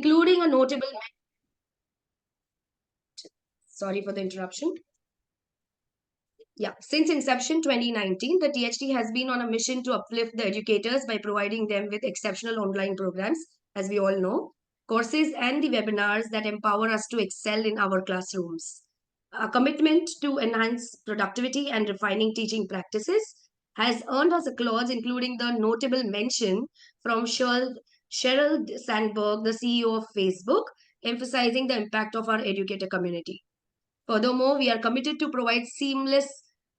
including a notable. Sorry for the interruption. Yeah, since inception 2019, the THT has been on a mission to uplift the educators by providing them with exceptional online programs, as we all know, courses and the webinars that empower us to excel in our classrooms. A commitment to enhance productivity and refining teaching practices has earned us applause, including the notable mention from Sheryl Sandberg, the CEO of Facebook, emphasizing the impact of our educator community. Furthermore, we are committed to provide seamless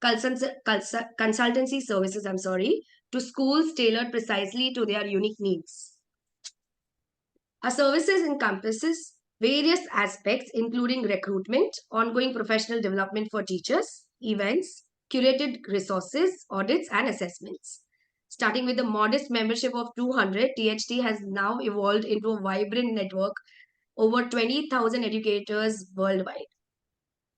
consultancy services, to schools tailored precisely to their unique needs. Our services encompasses various aspects, including recruitment, ongoing professional development for teachers, events, curated resources, audits, and assessments. Starting with the modest membership of 200, THT has now evolved into a vibrant network over 20,000 educators worldwide.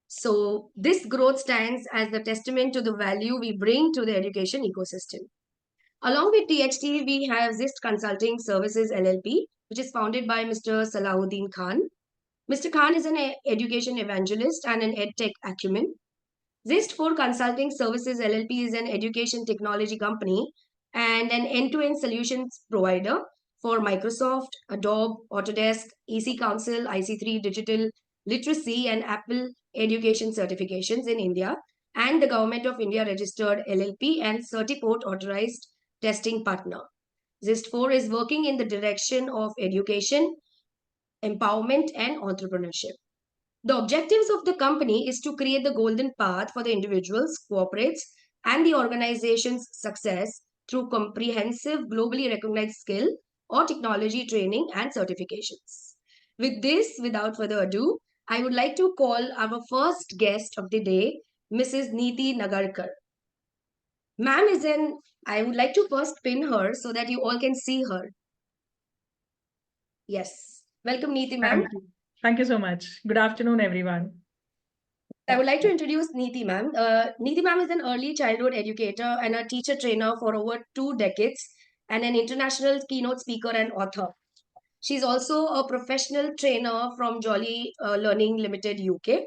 So this growth stands as the testament to the value we bring to the education ecosystem. Along with THT, we have Zist Consulting Services LLP, which is founded by Mr. Salahuddin Khan. Mr. Khan is an education evangelist and an edtech acumen. Zist for Consulting Services LLP is an education technology company and an end-to-end solutions provider for Microsoft, Adobe, Autodesk, EC Council, IC3 Digital Literacy, and Apple education certifications in India, and the Government of India registered LLP and Certiport authorized testing partner. Zist4 is working in the direction of education, empowerment, and entrepreneurship. The objectives of the company is to create the golden path for the individuals, corporates, and the organization's success through comprehensive, globally recognized skill or technology training and certifications. With this, without further ado, I would like to call our first guest of the day, Mrs. Neeti Nagarkar. Ma'am is an, I would like to first pin her so that you all can see her. Yes. Welcome, Neeti ma'am. Thank you. Thank you so much. Good afternoon, everyone. I would like to introduce Neeti ma'am. Neeti ma'am is an early childhood educator and a teacher trainer for over 2 decades and an international keynote speaker and author. She's also a professional trainer from Jolly Learning Limited UK,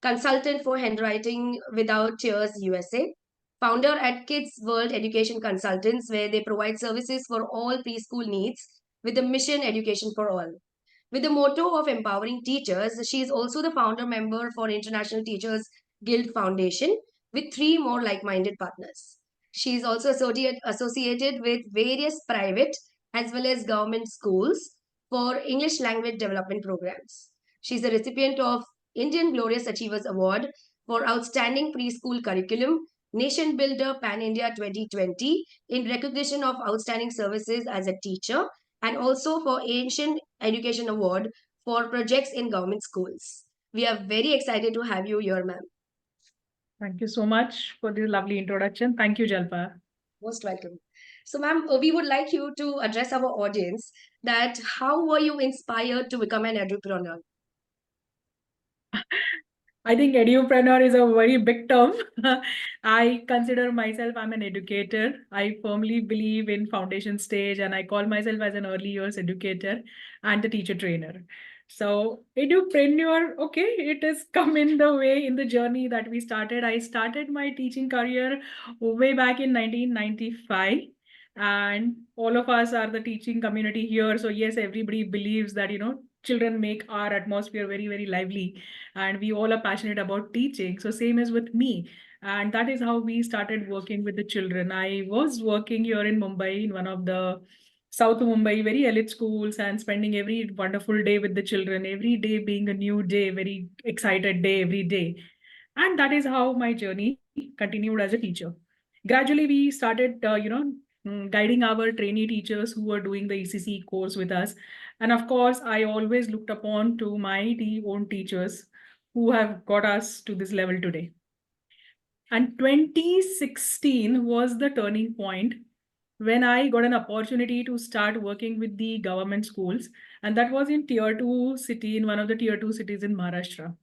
consultant for Handwriting Without Tears USA, founder at Kids World Education Consultants, where they provide services for all preschool needs with the mission Education for All. With the motto of empowering teachers, she is also the founder member for International Teachers Guild Foundation with 3 more like-minded partners. She is also associated with various private as well as government schools for English language development programs. She is the recipient of Indian Glorious Achievers Award for Outstanding Preschool Curriculum, Nation Builder Pan India 2020 in recognition of outstanding services as a teacher, and also for Asian Education Award for projects in government schools. We are very excited to have you here, ma'am. Thank you so much for the lovely introduction. Thank you, Jalpa. Most welcome. So, ma'am, we would like you to address our audience that how were you inspired to become an edupreneur? I think edupreneur is a very big term. I consider myself, I'm an educator. I firmly believe in foundation stage and I call myself as an early years educator and a teacher trainer. So edupreneur, okay, it has come in the way in the journey that we started. I started my teaching career way back in 1995. And all of us are the teaching community here. So yes, everybody believes that, children make our atmosphere very, very lively. And we all are passionate about teaching. So same as with me. And that is how we started working with the children. I was working here in Mumbai in one of the South Mumbai, very elite schools, and spending every wonderful day with the children, every day being a new day, very excited day every day. And that is how my journey continued as a teacher. Gradually, we started, guiding our trainee teachers who were doing the ECC course with us. And of course, I always looked upon to my own teachers who have got us to this level today. And 2016 was the turning point when I got an opportunity to start working with the government schools. And that was in tier 2 city, in one of the tier 2 cities in Maharashtra.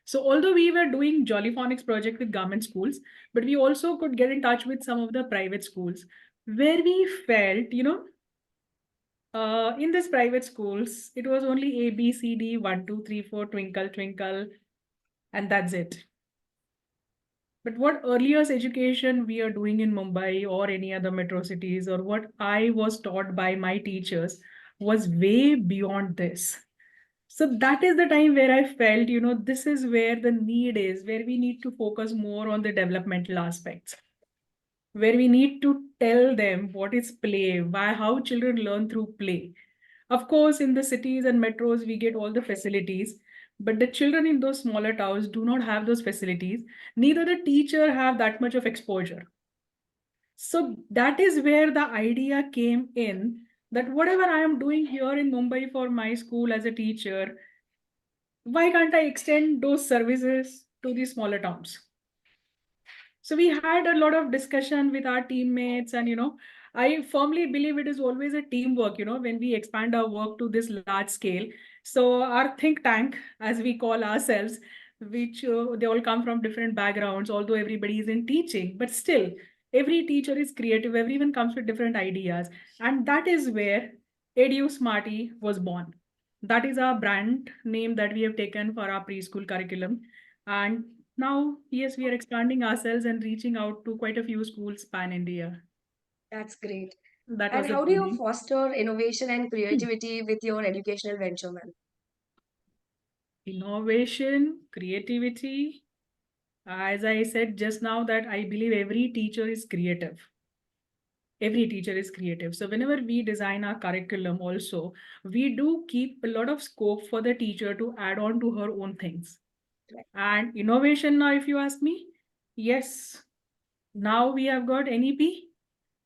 So although we were doing Jolly Phonics project with government schools, but we also could get in touch with some of the private schools where we felt, In this private schools, it was only A, B, C, D, 1, 2, 3, 4, twinkle, twinkle, and that's it. But what earlier education we are doing in Mumbai or any other metro cities, or what I was taught by my teachers, was way beyond this. So that is the time where I felt, this is where the need is, where we need to focus more on the developmental aspects, where we need to tell them what is play, why, how children learn through play. Of course, in the cities and metros, we get all the facilities, but the children in those smaller towns do not have those facilities. Neither the teacher have that much of exposure. So that is where the idea came in, that whatever I am doing here in Mumbai for my school as a teacher, why can't I extend those services to the smaller towns? So we had a lot of discussion with our teammates, and I firmly believe it is always a teamwork, when we expand our work to this large scale. So our think tank, as we call ourselves, which they all come from different backgrounds, although everybody is in teaching, but still every teacher is creative, everyone comes with different ideas. And that is where Edu Smarty was born. That is our brand name that we have taken for our preschool curriculum. And now, yes, we are expanding ourselves and reaching out to quite a few schools pan India. That's great. That And was the how do you beginning. foster innovation and creativity with your educational venture, ma'am? Innovation, creativity. As I said just now, that I believe every teacher is creative. Every teacher is creative. So whenever we design our curriculum, also, we do keep a lot of scope for the teacher to add on to her own things. And innovation now, if you ask me, yes, now we have got NEP.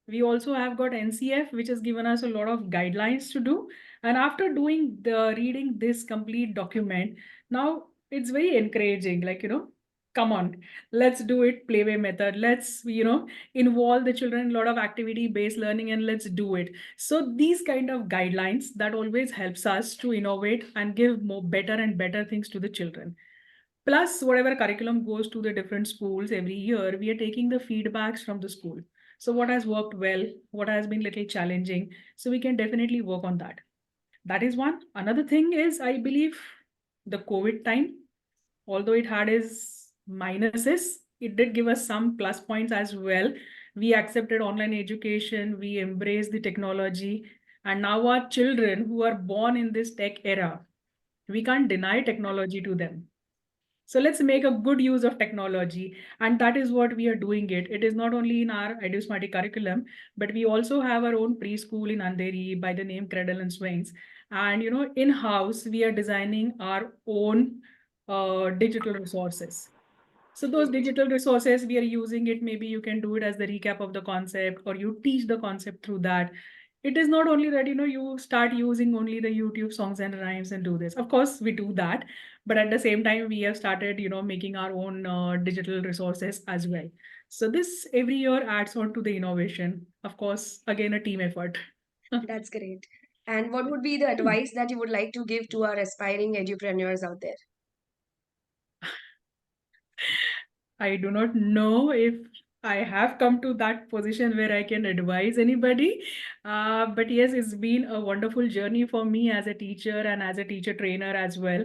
We also have got NCF, which has given us a lot of guidelines to do. And after reading this complete document, now it's very encouraging. Like, come on, let's do it playway method. Let's, involve the children in a lot of activity-based learning, and let's do it. So these kind of guidelines that always helps us to innovate and give more better and better things to the children. Plus, whatever curriculum goes to the different schools every year, we are taking the feedbacks from the school. So what has worked well, what has been little challenging. So we can definitely work on that. That is one. Another thing is, I believe the COVID time, although it had its minuses, it did give us some plus points as well. We accepted online education, we embraced the technology, and now our children who are born in this tech era, we can't deny technology to them. So let's make a good use of technology. And that is what we are doing it. It is not only in our EduSmarty curriculum, but we also have our own preschool in Andheri by the name Cradle and Swings. And in-house, we are designing our own digital resources. So those Great. digital resources, we are using it. Maybe you can do it as the recap of the concept, or you teach the concept through that. It is not only that, you start using only the YouTube songs and rhymes and do this. Of course, we do that. But at the same time, we have started, making our own digital resources as well. So this every year adds on to the innovation. Of course, again, a team effort. That's great. And what would be the advice that you would like to give to our aspiring edupreneurs out there? I do not know if I have come to that position where I can advise anybody. But yes, it's been a wonderful journey for me as a teacher and as a teacher trainer as well.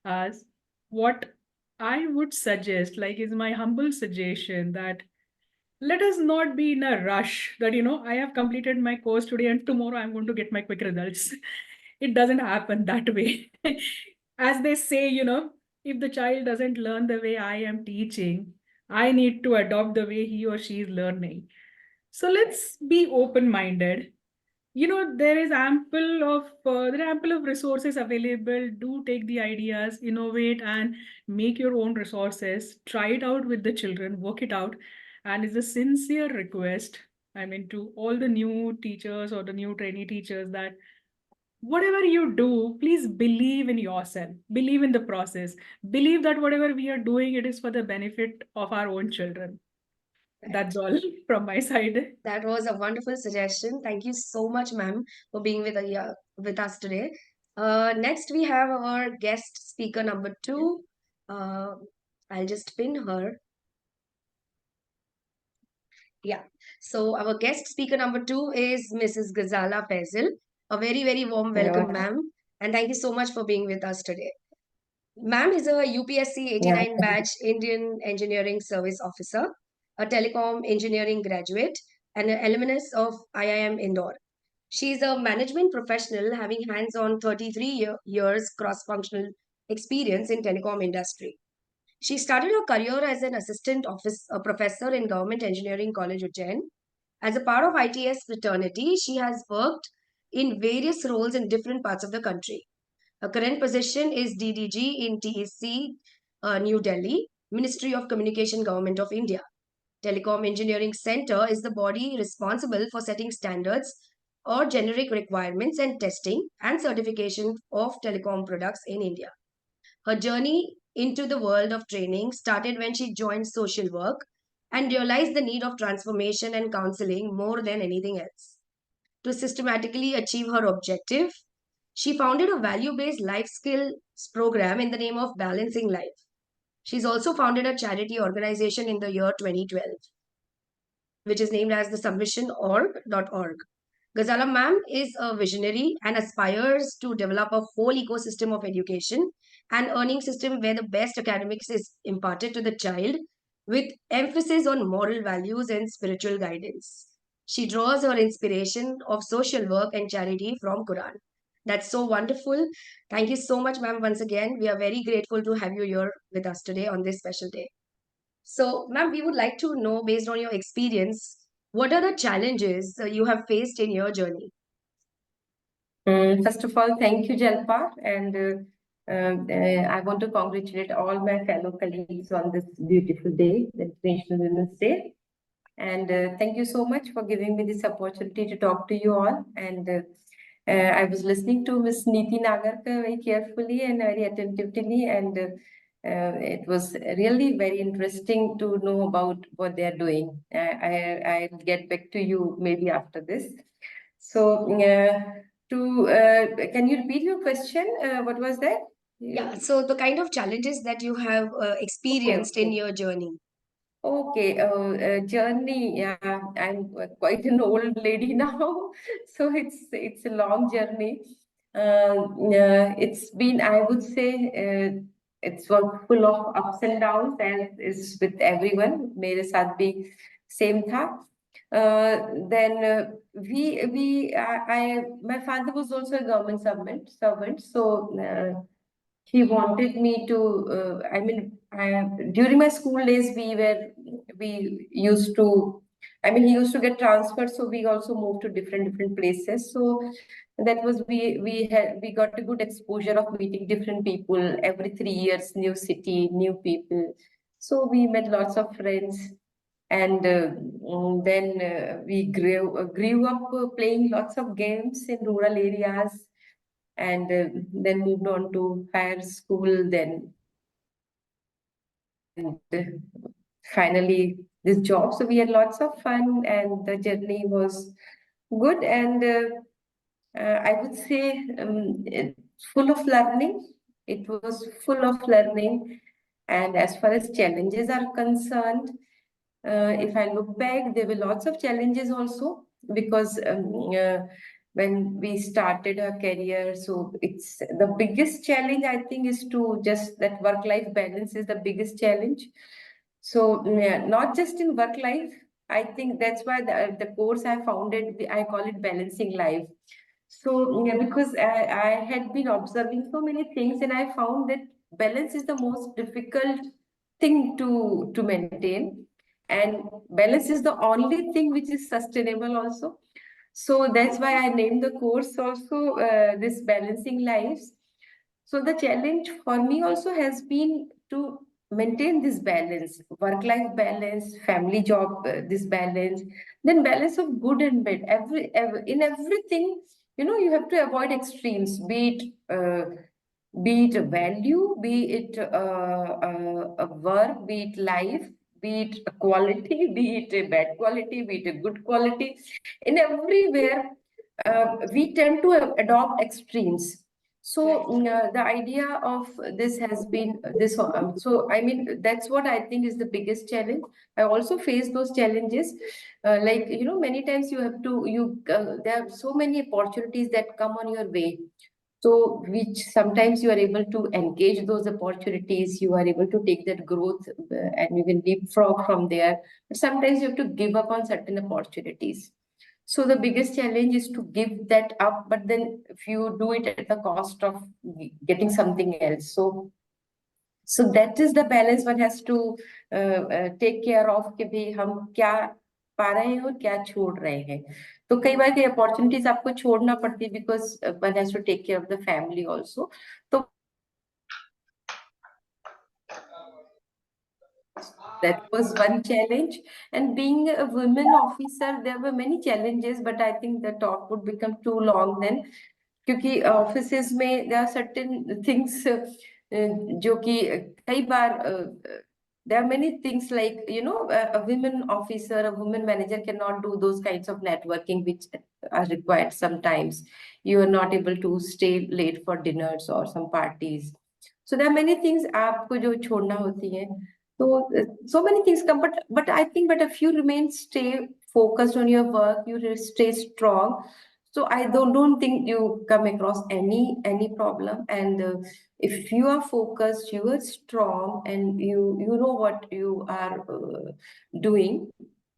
Uh, what I would suggest, like, is my humble suggestion that let us not be in a rush that, I have completed my course today and tomorrow I'm going to get my quick results. It doesn't happen that way. As they say, if the child doesn't learn the way I am teaching, I need to adopt the way he or she is learning. So let's be open-minded. There are ample of resources available. Do take the ideas, innovate, and make your own resources. Try it out with the children, work it out. And it's a sincere request, I mean, to all the new teachers or the new trainee teachers, that whatever you do, please believe in yourself, believe in the process, believe that whatever we are doing, it is for the benefit of our own children. Right. That's all from my side. That was a wonderful suggestion. Thank you so much, ma'am, for being with us today. Next, we have our guest speaker number two. Uh, I'll just pin her. Yeah. So our guest speaker number two is Mrs. Ghazala Faisal. A very, very warm welcome, ma'am. And thank you so much for being with us today. Ma'am is a UPSC 89 batch Indian Engineering Service Officer, a telecom engineering graduate, and an alumnus of IIM Indore. She is a management professional having hands-on 33 years cross-functional experience in telecom industry. She started her career as an assistant professor in Government Engineering College Ujjain. As a part of ITS fraternity, she has worked in various roles in different parts of the country. Her current position is DDG in TEC, New Delhi, Ministry of Communication, Government of India. Telecom Engineering Center is the body responsible for setting standards or generic requirements and testing and certification of telecom products in India. Her journey into the world of training started when she joined social work and realized the need of transformation and counseling more than anything else. To systematically achieve her objective, she founded a value based life skills program in the name of Balancing Life. She's also founded a charity organization in the year 2012, which is named as the submissionorg.org. Ghazala ma'am is a visionary and aspires to develop a whole ecosystem of education and earning system where the best academics is imparted to the child with emphasis on moral values and spiritual guidance. She draws her inspiration of social work and charity from Quran. That's so wonderful. Thank you so much, ma'am, once again. We are very grateful to have you here with us today on this special day. So, ma'am, we would like to know, based on your experience, what are the challenges you have faced in your journey? First of all, thank you, Jalpa, and I want to congratulate all my fellow colleagues on this beautiful day, the International Women's Day. And thank you so much for giving me this opportunity to talk to you all. And I was listening to Ms. Neeti Nagarkar very carefully and very attentively, and it was really very interesting to know about what they are doing. I'll get back to you maybe after this. So, can you repeat your question? What was that? Yeah, so the kind of challenges that you have experienced in okay. your journey. Okay, journey. Yeah, I'm quite an old lady now, so it's a long journey. It's been, I would say, it's full of ups and downs, and it's with everyone. मेरे साथ भी same था. Then my father was also a government servant, so he wanted me to. During my school days, we used to. He used to get transferred, so we also moved to different places. So that was we got a good exposure of meeting different people every 3 years, new city, new people. So we met lots of friends, and then we grew up playing lots of games in rural areas, and then moved on to higher school, then and finally this job. So we had lots of fun, and the journey was good, and I would say full of learning. It was full of learning, and as far as challenges are concerned, if I look back, there were lots of challenges also, because when we started our career, so it's the biggest challenge, I think, is to just that work-life balance is the biggest challenge. So not just in work life, I think that's why the course I founded, I call it Balancing Life. So because I had been observing so many things, and I found that balance is the most difficult thing to maintain, and balance is the only thing which is sustainable also. So that's why I named the course also this Balancing Lives. So the challenge for me also has been to maintain this balance, work-life balance, family job, this balance, then balance of good and bad. In everything, you have to avoid extremes, be it a value, be it a work, be it life, be it a quality, be it a bad quality, be it a good quality. In everywhere, we tend to adopt extremes. So the idea of this has been this. So I mean, that's what I think is the biggest challenge. I also face those challenges. Like, you know, many times you have to, there are so many opportunities that come on your way. So which sometimes you are able to engage those opportunities, you are able to take that growth and you can leapfrog from there. But sometimes you have to give up on certain opportunities. So the biggest challenge is to give that up, but then if you do it at the cost of getting something else. So that is the balance one has to take care of कि भाई हम क्या पा रहे हैं और क्या छोड़ रहे हैं. तो कई बार कई अपॉर्चुनिटीज आपको छोड़ना पड़ती है because one has to take care of the family also. तो that was one challenge. And being a women officer, there were many challenges, but I think the talk would become too long then. क्योंकि offices में there are certain things जो कि कई बार there are many things like, you know, a women officer, a women manager cannot do those kinds of networking which are required sometimes. You are not able to stay late for dinners or some parties. So there are many things आपको जो छोड़ना होती हैं. So so many things come, but I think, but if you remain stay focused on your work, you stay strong. So I don't think you come across any problem. And if you are focused, you are strong, and you know what you are doing,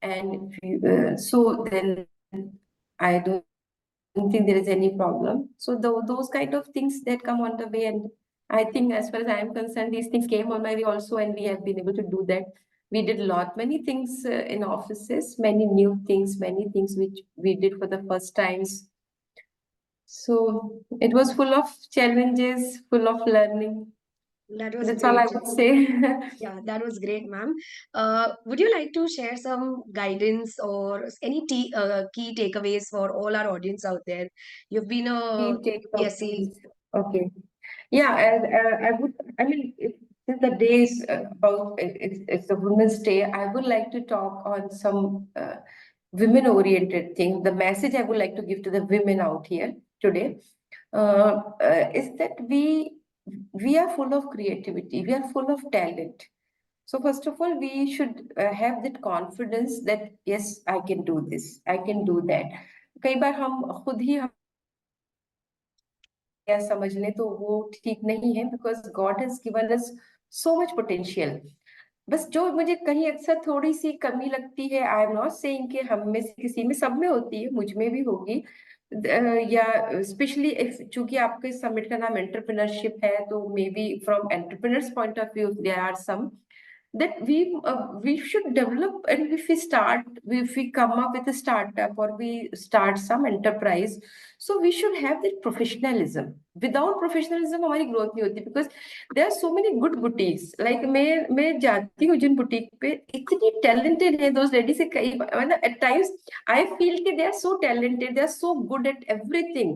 and if you, so then I don't think there is any problem. So those kind of things that come on the way, and I think as far as I am concerned, these things came on my way also, and we have been able to do that. We did many things in offices, many new things, many things which we did for the first times. So it was full of challenges, full of learning. That was That's all I great. would say. Yeah, that was great, ma'am. Would you like to share some guidance or any key takeaways for all our audience out there? You've been a Key PSC. takeaways. Okay. Yeah, and I would, I mean, since the day is about, it's the Women's Day, I would like to talk on some women-oriented thing. The message I would like to give to the women out here today is that we are full of creativity, we are full of talent. So first of all, we should have that confidence that yes, I can do this, I can do that. कई बार हम खुद ही या समझ लें तो वो ठीक नहीं है because God has given us so much potential. बस जो मुझे कहीं अक्सर थोड़ी सी कमी लगती है, आई एम नॉट सेइंग कि हम में से किसी में, सब में होती है, मुझ में भी होगी, या स्पेशली चूंकि आपके समिट का नाम एंटरप्रेन्योरशिप है, तो maybe from entrepreneurs point of view there are some that we should develop. And if we come up with a startup or we start some enterprise, so we should have that professionalism. Without professionalism हमारी growth नहीं होती, because there are so many good boutiques. Like मैं जाती हूँ जिन boutique पे, इतनी talented है those ladies से, कई मतलब at times I feel कि they are so talented, they are so good at everything.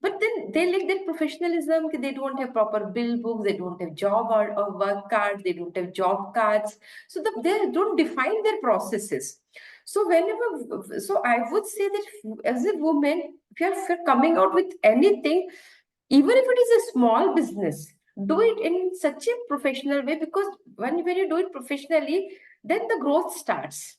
But then they lack that professionalism. They don't have proper bill books, they don't have job or work cards, they don't have job cards. So they don't define their processes. So I would say that as a woman, if you're coming out with anything, even if it is a small business, do it in such a professional way, because when you do it professionally, then the growth starts.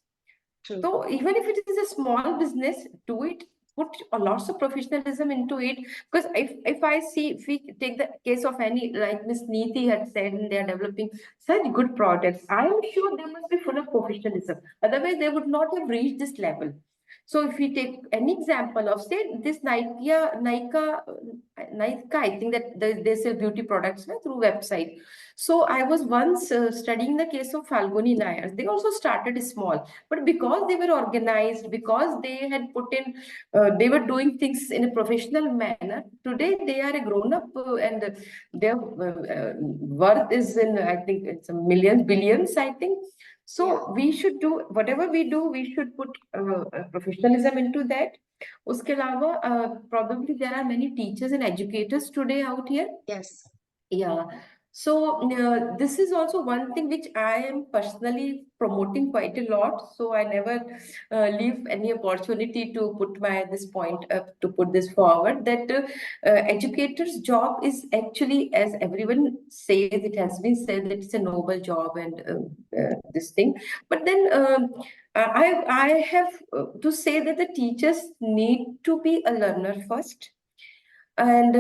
True. So even if it is a small business, do it, put a lots of professionalism into it. Because if we take the case of any, like Miss Neeti had said, and they are developing such good products, I am sure they must be full of professionalism. Otherwise, they would not have reached this level. So if we take any example of, say, this Nykaa, I think that they sell beauty products through website. So I was once studying the case of Falguni Nayar. They also started small, but because they were organized, because they had put in, they were doing things in a professional manner. Today they are a grown up, and their worth is in, I think it's a millions, billions, I think. So we should do whatever we do, we should put professionalism into that. उसके अलावा probably there are many teachers and educators today out here. Yes. Yeah. So this is also one thing which I am personally promoting quite a lot. So I never leave any opportunity to put this point up, to put this forward, that educator's job is actually, as everyone says, it has been said that it's a noble job and this thing. But then I have to say that the teachers need to be a learner first. And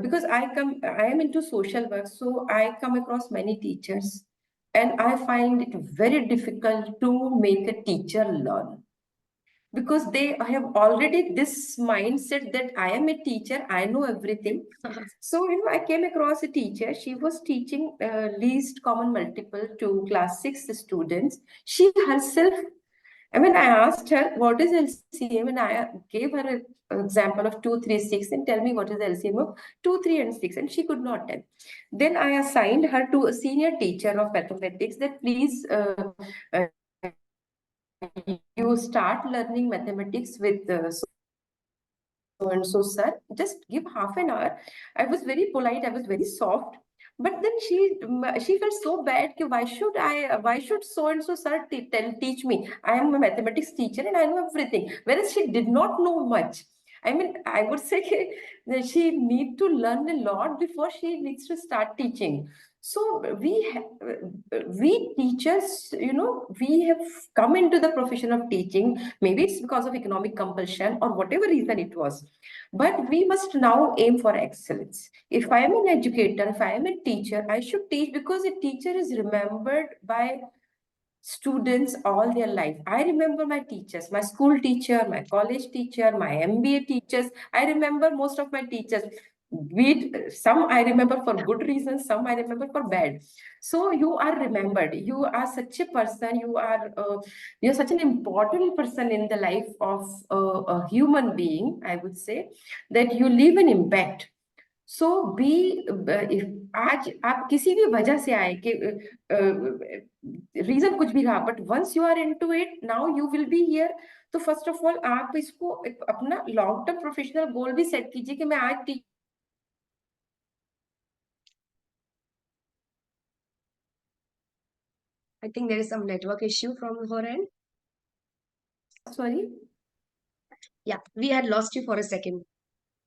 because I am into social work, so I come across many teachers, and I find it very difficult to make a teacher learn, because they have already this mindset that I am a teacher, I know everything. So, I came across a teacher. She was teaching least common multiple to class 6 students. She herself, I mean, I asked her, what is LCM? And I gave her an example of 2, 3, 6, and tell me what is the LCM of 2, 3, and 6. And she could not tell. Then I assigned her to a senior teacher of mathematics, that please, uh, you start learning mathematics with so and so, sir. Just give half an hour. I was very polite, I was very soft. But then she felt so bad. Why should so and so sir teach me? I am a mathematics teacher and I know everything. Whereas she did not know much. I mean, I would say that she need to learn a lot before she needs to start teaching. So we teachers, we have come into the profession of teaching. Maybe it's because of economic compulsion or whatever reason it was. But we must now aim for excellence. If I am an educator, if I am a teacher, I should teach, because a teacher is remembered by students all their life. I remember my teachers, my school teacher, my college teacher, my MBA teachers. I remember most of my teachers. Some I remember for good reasons, some I remember for bad. So you are remembered. You are such a person. You're such an important person in the life of a human being. I would say that you leave an impact. So be आज आप किसी भी वजह से आए कि reason कुछ भी रहा, but once you are into it, now you will be here. तो फर्स्ट ऑफ ऑल आप इसको अपना लॉन्ग टर्म प्रोफेशनल गोल भी सेट कीजिए कि मैं आज I think there is some network issue from her end. Sorry. Yeah, we had lost you for a second.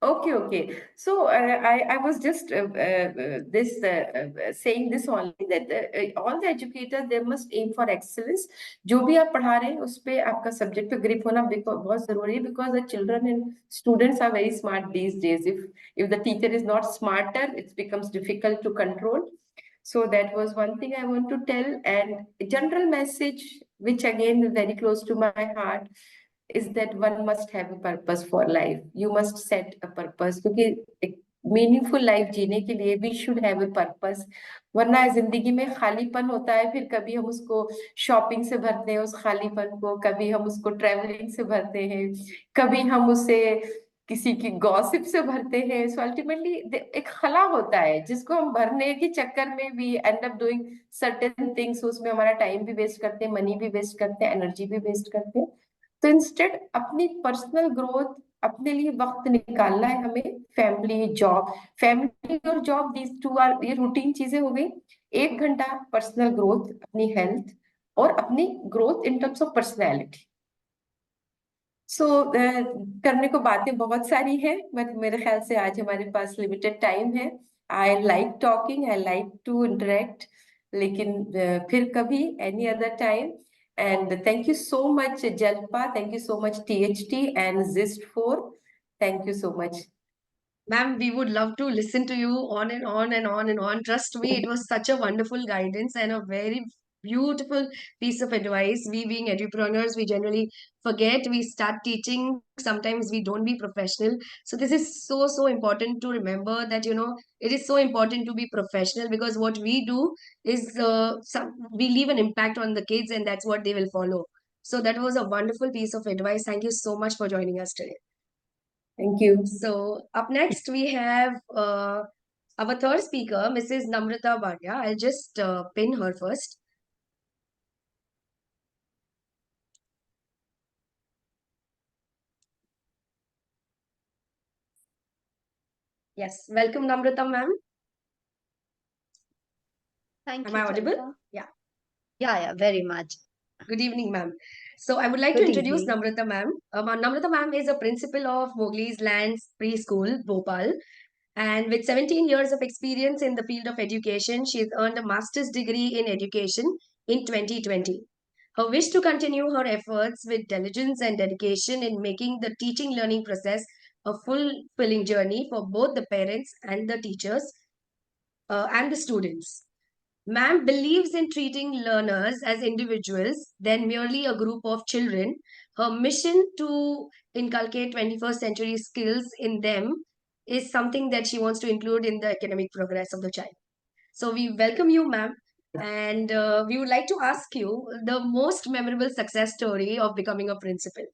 Okay. So I was just saying this only, that all the educators, they must aim for excellence. जो भी आप पढ़ा रहे हैं उस पे आपका subject पे ग्रिप होना बहुत जरूरी है, because the children and students are very smart these days. If the teacher is not smarter, it becomes difficult to control. So that was one thing I want to tell. And a general message, which again is very close to my heart, is that one must have a purpose for life. You must set a purpose, क्योंकि एक meaningful life जीने के लिए we should have a purpose. वरना जिंदगी में खालीपन होता है, फिर कभी हम उसको शॉपिंग से भरते हैं उस खालीपन को, कभी हम उसको ट्रेवलिंग से भरते हैं, कभी हम उसे किसी की गॉसिप से भरते हैं. सो अल्टीमेटली एक खला होता है जिसको हम भरने के चक्कर में we end up doing certain things. उसमें हमारा टाइम भी वेस्ट करते हैं, मनी भी वेस्ट करते हैं, एनर्जी भी वेस्ट करते हैं. तो इंस्टेड अपनी पर्सनल ग्रोथ, अपने लिए वक्त निकालना है हमें. फैमिली और जॉब, दीज टू आर, ये रूटीन चीजें हो गई. 1 घंटा पर्सनल ग्रोथ, अपनी हेल्थ और अपनी growth in terms of personality. So करने को बातें बहुत सारी हैं, बट मेरे ख्याल से आज हमारे पास लिमिटेड टाइम है. I like talking, I like to interact, लेकिन फिर कभी any other time. And thank you so much, Jalpa. Thank you so much, THT and Zist4. Thank you so much. Ma'am, we would love to listen to you on and on and on and on. Trust me, it was such a wonderful guidance and a very beautiful piece of advice. We being entrepreneurs, we generally forget. We start teaching. Sometimes we don't be professional. So this is so, so important to remember that, it is so important to be professional, because what we do is we leave an impact on the kids, and that's what they will follow. So that was a wonderful piece of advice. Thank you so much for joining us today. Thank you. So up next we have our third speaker, Mrs. Namrata Bhatia. I'll just pin her first. Yes, welcome Namrata ma'am. Thank Am you, I audible? Jalpa. Yeah. Yeah, very much. Good evening, ma'am. So I would like to Good introduce evening. Namrata ma'am. Namrata ma'am is a principal of Mowgli's Lands Preschool, Bhopal. And with 17 years of experience in the field of education, she has earned a master's degree in education in 2020. Her wish to continue her efforts with diligence and dedication in making the teaching learning process a fulfilling journey for both the parents and the teachers and the students. Ma'am believes in treating learners as individuals than merely a group of children. Her mission to inculcate 21st century skills in them is something that she wants to include in the academic progress of the child. So we welcome you, ma'am. And we would like to ask you the most memorable success story of becoming a principal.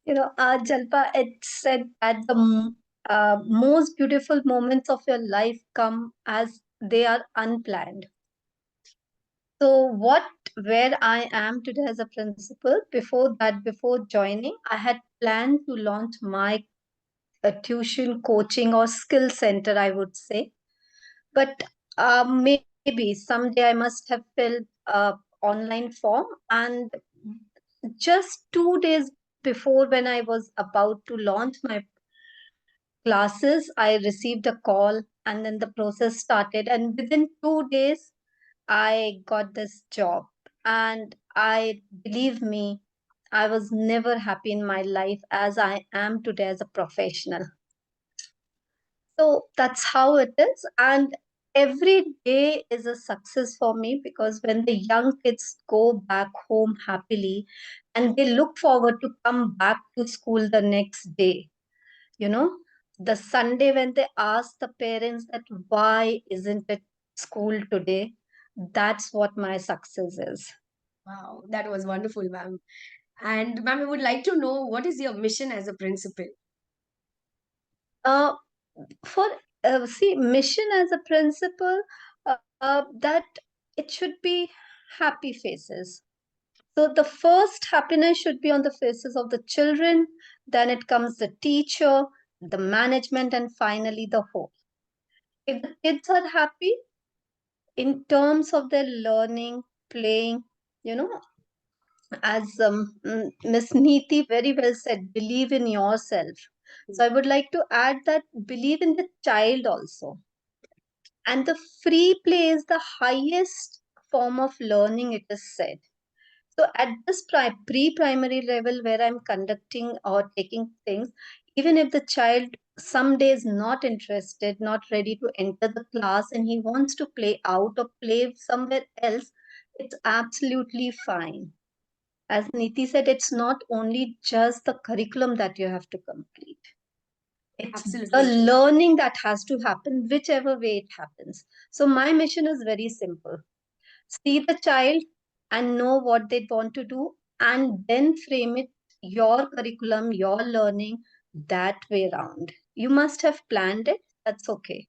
Jalpa, it's said that the most beautiful moments of your life come as they are unplanned. So, where I am today as a principal, before joining, I had planned to launch my tuition, coaching, or skill center, I would say. But maybe someday I must have filled a online form, and just 2 days before when I was about to launch my classes, I received a call, and then the process started. And within 2 days, I got this job. And believe me, I was never happy in my life as I am today as a professional. So that's how it is. And every day is a success for me, because when the young kids go back home happily and they look forward to come back to school the next day, you know, the Sunday when they ask the parents that why isn't it school today, that's what my success is. Wow, that was wonderful, ma'am. And ma'am, we would like to know what is your mission as a principal? Uh, for See, mission as a principal, that it should be happy faces. So the first happiness should be on the faces of the children, then it comes the teacher, the management, and finally the whole. If the kids are happy in terms of their learning, playing, you know, as Miss Neeti very well said, believe in yourself. So I would like to add that believe in the child also. And the free play is the highest form of learning, it is said. So at this pre-primary level where I'm conducting or taking things, even if the child someday is not interested, not ready to enter the class, and he wants to play out or play somewhere else, it's absolutely fine. As Niti said, it's not only just the curriculum that you have to complete. It's the Absolutely true. learning that has to happen, whichever way it happens. So my mission is very simple. See the child and know what they want to do, and then frame it, your curriculum, your learning, that way around. You must have planned it. That's okay.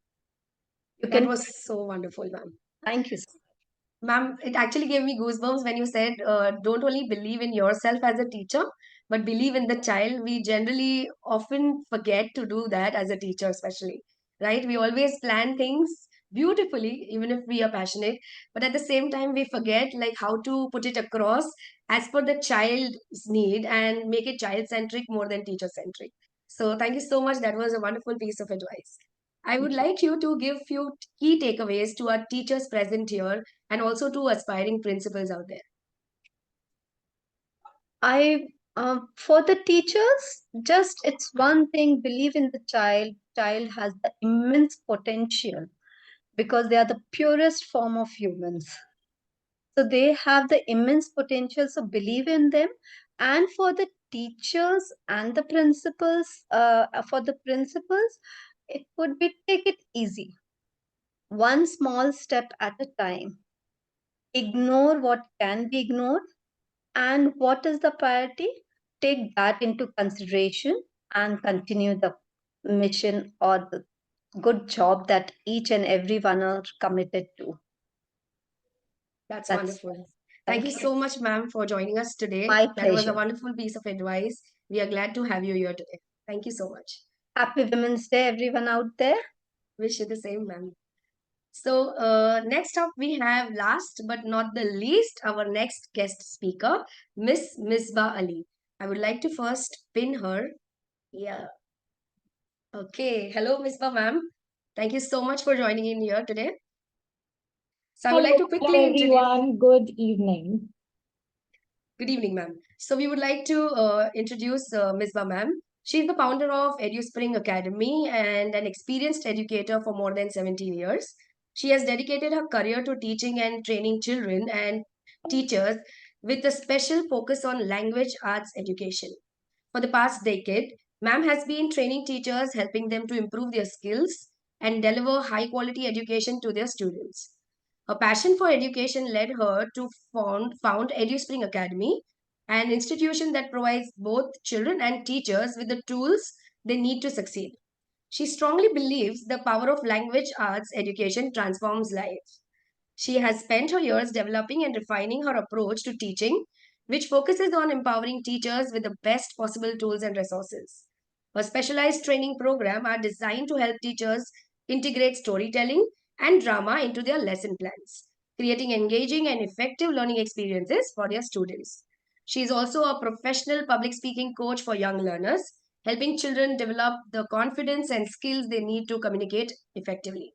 You That can. was so wonderful, ma'am. Thank you. Ma'am, it actually gave me goosebumps when you said, don't only believe in yourself as a teacher, but believe in the child. We generally often forget to do that as a teacher, especially, right? We always plan things beautifully, even if we are passionate, but at the same time, we forget like how to put it across as per the child's need and make it child-centric more than teacher-centric. So thank you so much. That was a wonderful piece of advice. I would like you to give few key takeaways to our teachers present here and also to aspiring principals out there. For the teachers, just it's one thing, believe in the child. Child has the immense potential because they are the purest form of humans. So they have the immense potential, so believe in them. And for the teachers and the principals, it would be take it easy. One small step at a time. Ignore what can be ignored, and what is the priority? Take that into consideration and continue the mission or the good job that each and every one are committed to. That's That's wonderful. Thank you so much, ma'am, for joining us today. My That was a pleasure. wonderful piece of advice. We are glad to have you here today. Thank you so much. Happy Women's Day, everyone out there. Wish you the same, ma'am. So, next up, we have last but not the least, our next guest speaker, Miss Misbah Ali. I would like to first pin her. Yeah. Okay. Hello, Misbah ma'am. Thank you so much for joining in here today. So, I would like to Hello quickly introduce. everyone. Good evening. Good evening, ma'am. So, we would like to introduce Misbah ma'am. She's the founder of EduSpring Academy and an experienced educator for more than 17 years. She has dedicated her career to teaching and training children and teachers with a special focus on language arts education. For the past decade, ma'am has been training teachers, helping them to improve their skills and deliver high quality education to their students. Her passion for education led her to found EduSpring Academy, an institution that provides both children and teachers with the tools they need to succeed. She strongly believes the power of language arts education transforms lives. She has spent her years developing and refining her approach to teaching, which focuses on empowering teachers with the best possible tools and resources. Her specialized training program are designed to help teachers integrate storytelling and drama into their lesson plans, creating engaging and effective learning experiences for their students. She is also a professional public speaking coach for young learners, helping children develop the confidence and skills they need to communicate effectively.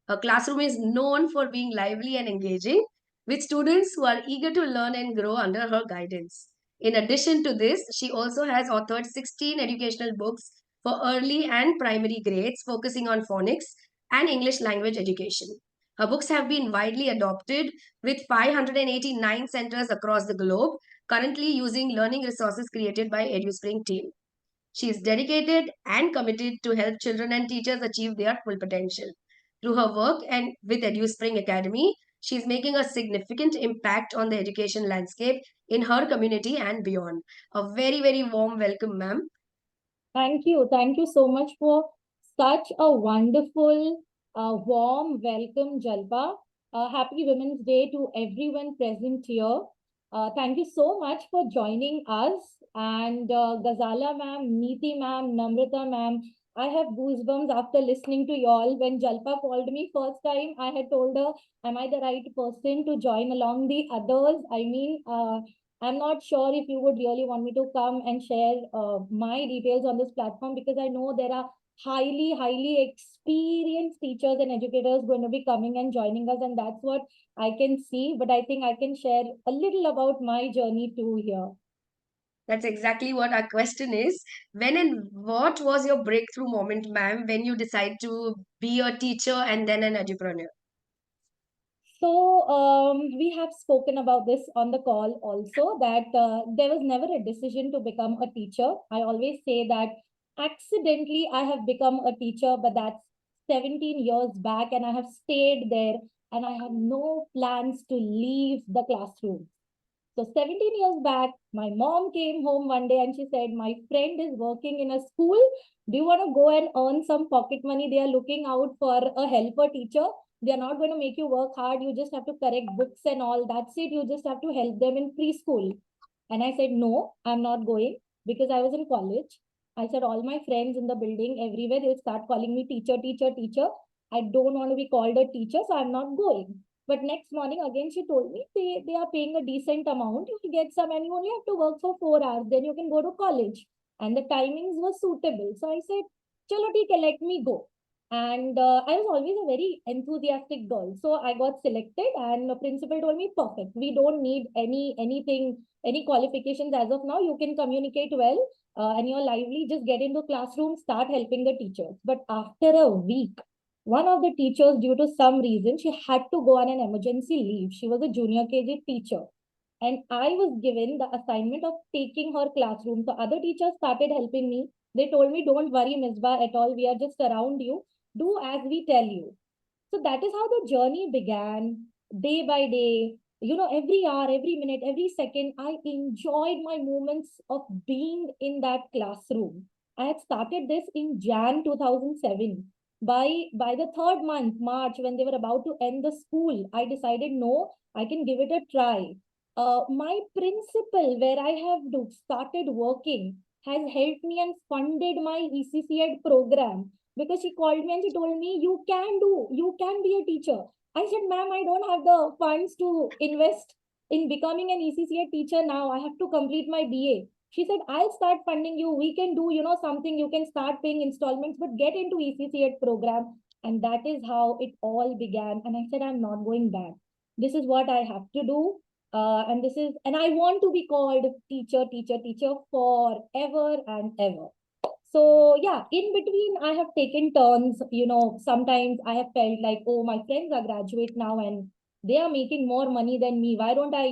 Her classroom is known for being lively and engaging, with students who are eager to learn and grow under her guidance. In addition to this, she also has authored 16 educational books for early and primary grades, focusing on phonics and English language education. Her books have been widely adopted with 589 centers across the globe, currently using learning resources created by EduSpring team. She is dedicated and committed to help children and teachers achieve their full potential. Through her work and with EduSpring Academy, she is making a significant impact on the education landscape in her community and beyond. A very, very warm welcome, ma'am. Thank you. Thank you so much for such a wonderful, warm welcome, Jalpa. Happy Women's Day to everyone present here. Thank you so much for joining us. And Ghazala ma'am, Neeti ma'am, Namrata ma'am, I have goosebumps after listening to y'all. When Jalpa called me first time, I had told her, am I the right person to join along the others? I'm not sure if you would really want me to come and share my details on this platform, because I know there are highly experienced teachers and educators going to be coming and joining us, and that's what I can see. But I think I can share a little about my journey too here. That's exactly what our question is. When and what was your breakthrough moment, ma'am, when you decide to be a teacher and then an entrepreneur? So we have spoken about this on the call also, that there was never a decision to become a teacher. I always say that accidentally I have become a teacher, but that's 17 years back, and I have stayed there, and I have no plans to leave the classroom. So 17 years back, my mom came home one day and she said, my friend is working in a school. Do you want to go and earn some pocket money? They are looking out for a helper teacher. They are not going to make you work hard. You just have to correct books and all. That's it. You just have to help them in preschool. And I said, no, I'm not going, because I was in college. I said, all my friends in the building, everywhere, they'll start calling me teacher, teacher, teacher. I don't want to be called a teacher, so I'm not going. But next morning, again, she told me they are paying a decent amount. You will get some, and you only have to work for 4 hours. Then you can go to college. And the timings were suitable. So I said, chalo, theek hai, let me go. And I was always a very enthusiastic girl. So I got selected, and the principal told me, perfect. We don't need any qualifications as of now. You can communicate well and you're lively. Just get into classroom, start helping the teachers. But after a week, one of the teachers, due to some reason, she had to go on an emergency leave. She was a junior KG teacher. And I was given the assignment of taking her classroom. So other teachers started helping me. They told me, don't worry, Misbah, at all. We are just around you. Do as we tell you. So that is how the journey began, day by day. You know, every hour, every minute, every second, I enjoyed my moments of being in that classroom. I had started this in Jan 2007. By the third month, March, when they were about to end the school, I decided, no, I can give it a try. My principal, where I have started working, has helped me and funded my ECCED program. because she called me and she told me, you can be a teacher. I said, ma'am, I don't have the funds to invest in becoming an ECCA teacher now. I have to complete my BA. She said, I'll start funding you. We can do, something. You can start paying installments, but get into ECCA program. And that is how it all began. And I said, I'm not going back. This is what I have to do. And I want to be called teacher forever and ever. So yeah, in between, I have taken turns. Sometimes I have felt like, oh, my friends are graduate now and they are making more money than me. Why don't I,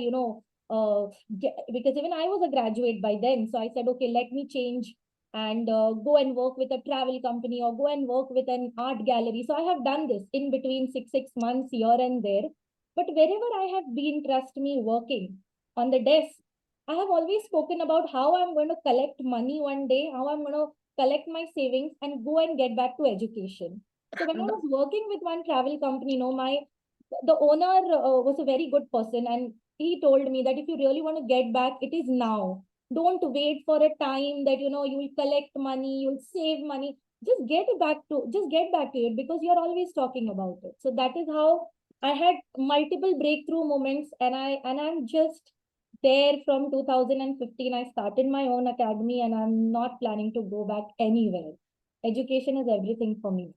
because even I was a graduate by then. So I said, okay, let me change and go and work with a travel company or go and work with an art gallery. So I have done this in between six months here and there. But wherever I have been, trust me, working on the desk, I have always spoken about how I'm going to collect money one day, how I'm going to collect my savings and go and get back to education. So when I was working with one travel company, the owner was a very good person, and he told me that if you really want to get back, it is now. Don't wait for a time that you will collect money, you'll save money. Just get back to it, because you're always talking about it. So that is how I had multiple breakthrough moments, and I'm just there from 2015. I started my own academy, and I'm not planning to go back anywhere. Education is everything for me.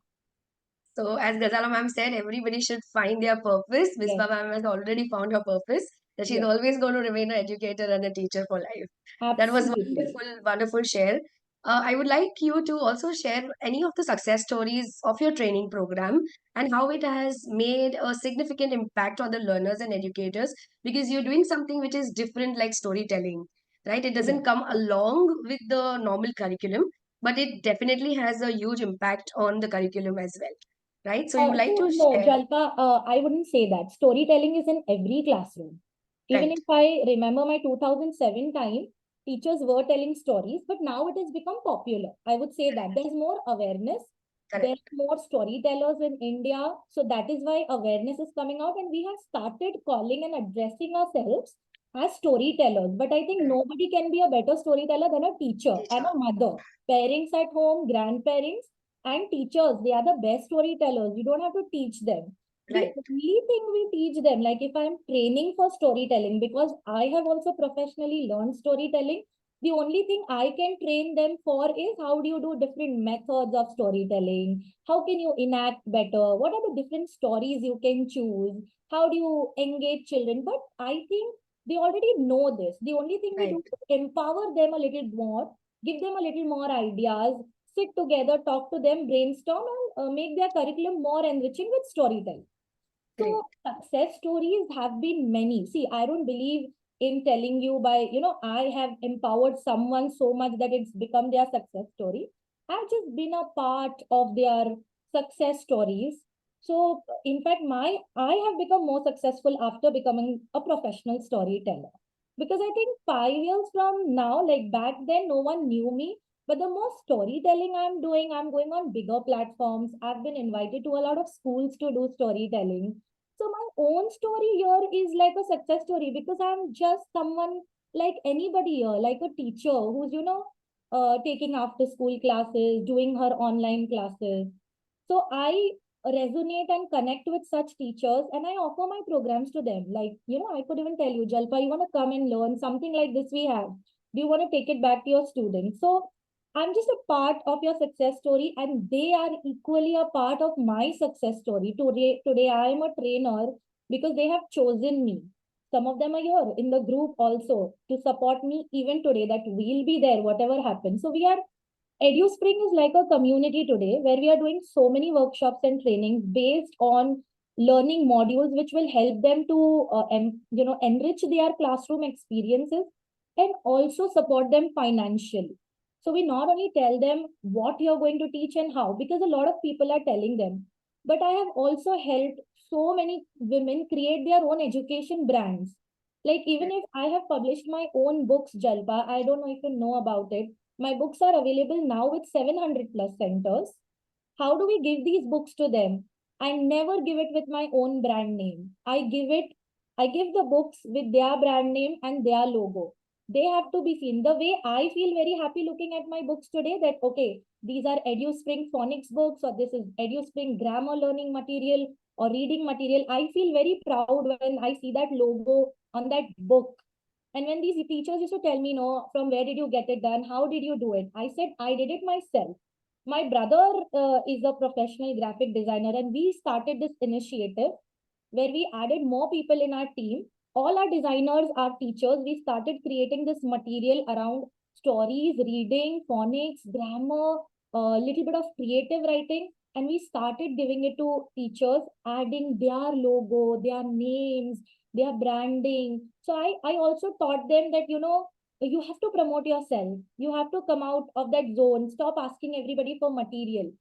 So, as Ghazala ma'am said, everybody should find their purpose. Misbah ma'am has already found her purpose, that she's Yes. always going to remain an educator and a teacher for life. That was Absolutely. wonderful share. I would like you to also share any of the success stories of your training program and how it has made a significant impact on the learners and educators, because you're doing something which is different, like storytelling, right? It doesn't Yes. come along with the normal curriculum, but it definitely has a huge impact on the curriculum as well, right? So, you would like to No, share, Jalpa, I wouldn't say that. Storytelling is in every classroom. Even right? if I remember my 2007 time, teachers were telling stories, but now it has become popular. I would say that there's more awareness. There Correct. are more storytellers in India. So that is why awareness is coming out, and we have started calling and addressing ourselves as storytellers. But I think Correct. nobody can be a better storyteller than a teacher and Teacher. a mother. Parents at home, grandparents, and teachers, they are the best storytellers. You don't have to teach them. The Right. only thing we teach them, like if I'm training for storytelling, because I have also professionally learned storytelling, the only thing I can train them for is how do you do different methods of storytelling? How can you enact better? What are the different stories you can choose? How do you engage children? But I think they already know this. The only thing we Right. do is empower them a little more, give them a little more ideas, sit together, talk to them, brainstorm, and make their curriculum more enriching with storytelling. Great. So success stories have been many. See, I don't believe in telling you I have empowered someone so much that it's become their success story. I've just been a part of their success stories. So in fact, I have become more successful after becoming a professional storyteller. Because I think 5 years from now, like back then, no one knew me. But the more storytelling I'm doing, I'm going on bigger platforms. I've been invited to a lot of schools to do storytelling. So my own story here is like a success story, because I'm just someone like anybody here, like a teacher who's, taking after school classes, doing her online classes. So I resonate and connect with such teachers, and I offer my programs to them. Like, I could even tell you, Jalpa, you want to come and learn something like this we have. Do you want to take it back to your students? So I'm just a part of your success story, and they are equally a part of my success story. Today I am a trainer because they have chosen me. Some of them are here in the group also to support me even today, that we'll be there, whatever happens. So EduSpring is like a community today where we are doing so many workshops and trainings based on learning modules which will help them to enrich their classroom experiences and also support them financially. So we not only tell them what you're going to teach and how, because a lot of people are telling them, but I have also helped so many women create their own education brands. Like even if I have published my own books, Jalpa, I don't know if you know about it. My books are available now with 700 plus centers. How do we give these books to them? I never give it with my own brand name. I give the books with their brand name and their logo. They have to be seen. The way I feel very happy looking at my books today, that okay, these are EduSpring phonics books, or this is EduSpring grammar learning material or reading material. I feel very proud when I see that logo on that book. And when these teachers used to tell me, no, from where did you get it done? How did you do it? I said, I did it myself. My brother is a professional graphic designer, and we started this initiative where we added more people in our team. All our designers are teachers. We started creating this material around stories, reading, phonics, grammar, a little bit of creative writing. And we started giving it to teachers, adding their logo, their names, their branding. So I also taught them that, you have to promote yourself. You have to come out of that zone. Stop asking everybody for material.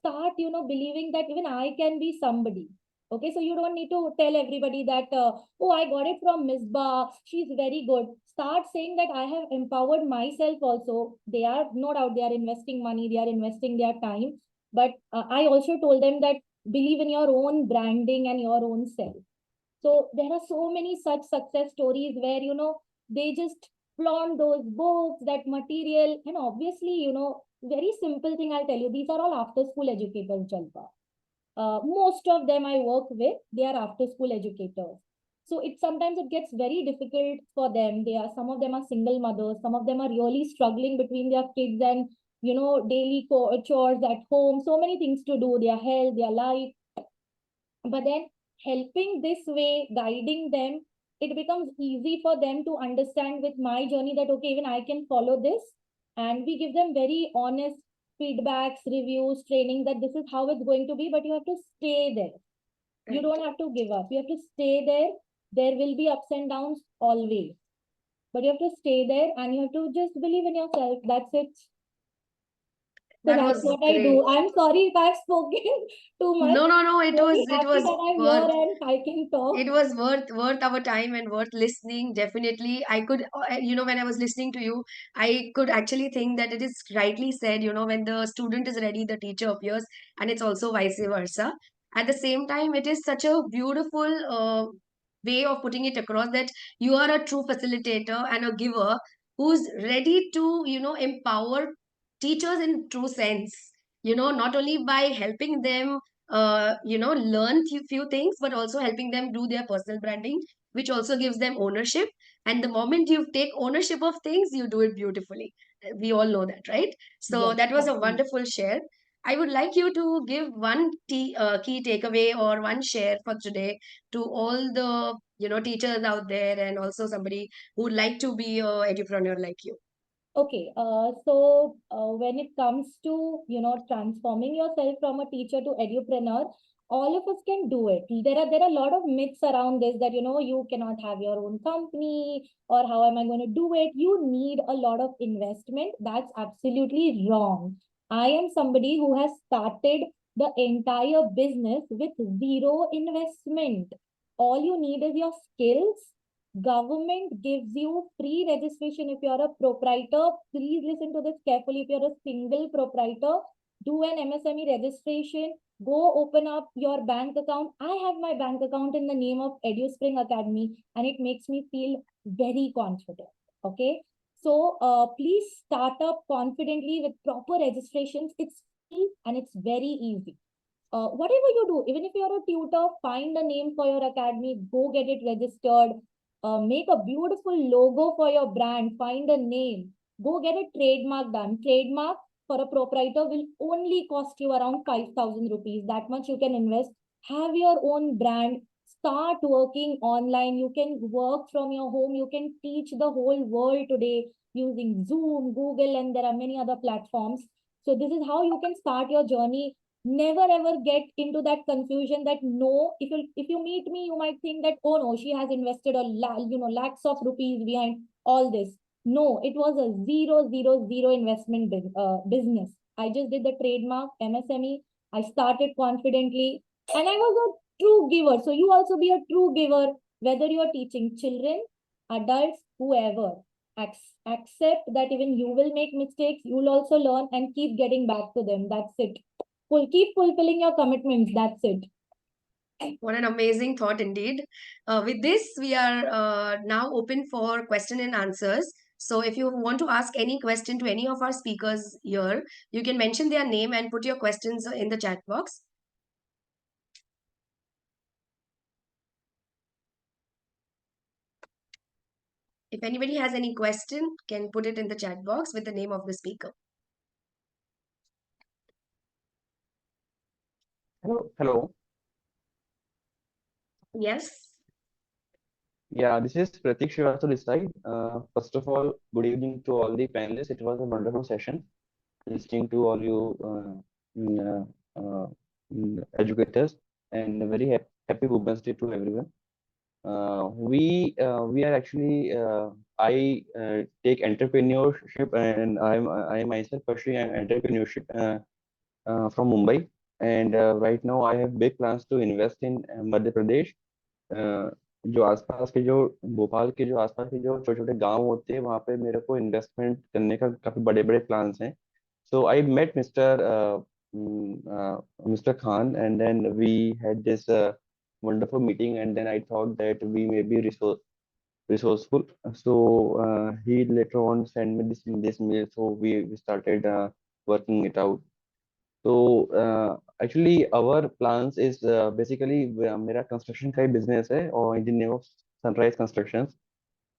Start, believing that even I can be somebody. Okay, so you don't need to tell everybody that, oh, I got it from Miss Ba, she's very good. Start saying that I have empowered myself also. They are, no doubt, they are investing money, they are investing their time. But I also told them that believe in your own branding and your own self. So there are so many such success stories where, they just flaunt those books, that material. And obviously, very simple thing I'll tell you, these are all after school educators, Jalpa. Most of them I work with, they are after school educators. So sometimes it gets very difficult for them. Some of them are single mothers, some of them are really struggling between their kids and daily chores at home, so many things to do, their health, their life. But then helping this way, guiding them, it becomes easy for them to understand with my journey that okay, even I can follow this. And we give them very honest feedbacks, reviews, training that this is how it's going to be, but you have to stay there. You don't have to give up. You have to stay there. There will be ups and downs always. But you have to stay there and you have to just believe in yourself. That's it. So That that's was what I do. great. I'm sorry if I've spoken too much. No. It Very was happy that I'm worth. here and I can talk. It was worth our time and worth listening. Definitely, I could, when I was listening to you, I could actually think that it is rightly said. When the student is ready, the teacher appears, and it's also vice versa. At the same time, it is such a beautiful way of putting it across that you are a true facilitator and a giver who's ready to, empower teachers in true sense. Not only by helping them learn few things, but also helping them do their personal branding, which also gives them ownership. And the moment you take ownership of things, you do it beautifully. We all know that, right? So Yes, that was a absolutely. wonderful share. I would like you to give one key takeaway or one share for today to all the teachers out there, and also somebody who would like to be a edupreneur like you. Okay, so when it comes to, transforming yourself from a teacher to edupreneur, all of us can do it. There are a lot of myths around this that, you cannot have your own company, or how am I going to do it? You need a lot of investment. That's absolutely wrong. I am somebody who has started the entire business with zero investment. All you need is your skills. Government gives you free registration if you're a proprietor. Please listen to this carefully. If you're a single proprietor, do an MSME registration. Go open up your bank account. I have my bank account in the name of EduSpring Academy, and it makes me feel very confident. Okay. So please start up confidently with proper registrations. It's free and it's very easy. Whatever you do, even if you're a tutor, find a name for your academy, go get it registered. Make a beautiful logo for your brand, find a name, go get a trademark done. Trademark for a proprietor will only cost you around 5,000 rupees. That much you can invest. Have your own brand. Start working online. You can work from your home. You can teach the whole world today using Zoom, Google, and there are many other platforms. So this is how you can start your journey. Never ever get into that confusion that no, if you meet me, you might think that, oh no, she has invested lakhs of rupees behind all this. No, it was a zero investment business. I just did the trademark MSME. I started confidently and I was a true giver. So you also be a true giver, whether you are teaching children, adults, whoever. Accept that even you will make mistakes, you'll also learn and keep getting back to them. That's it. Keep fulfilling your commitments. That's it. What an amazing thought indeed. With this, we are now open for question and answers. So if you want to ask any question to any of our speakers here, you can mention their name and put your questions in the chat box. If anybody has any question, can put it in the chat box with the name of the speaker. Hello. Yes. Yeah, this is Pratik Srivastava this side. First of all, good evening to all the panelists. It was a wonderful session listening to all you educators, and a very happy Women's Day to everyone. We are actually I take entrepreneurship, and I myself pursuing entrepreneurship from Mumbai, and right now I have big plans to invest in Madhya Pradesh. जो आसपास के जो भोपाल के जो आसपास के जो छोटे छोटे गांव होते हैं वहां पे मेरे को इन्वेस्टमेंट करने का काफी बड़े बड़े प्लान्स हैं. So I met Mr. Khan, and then we had this wonderful meeting, and then I thought that we may be resourceful. So he later on sent me this mail, so we started working it out. So actually our plans is basically मेरा construction का ही business है और in the name of Sunrise Constructions.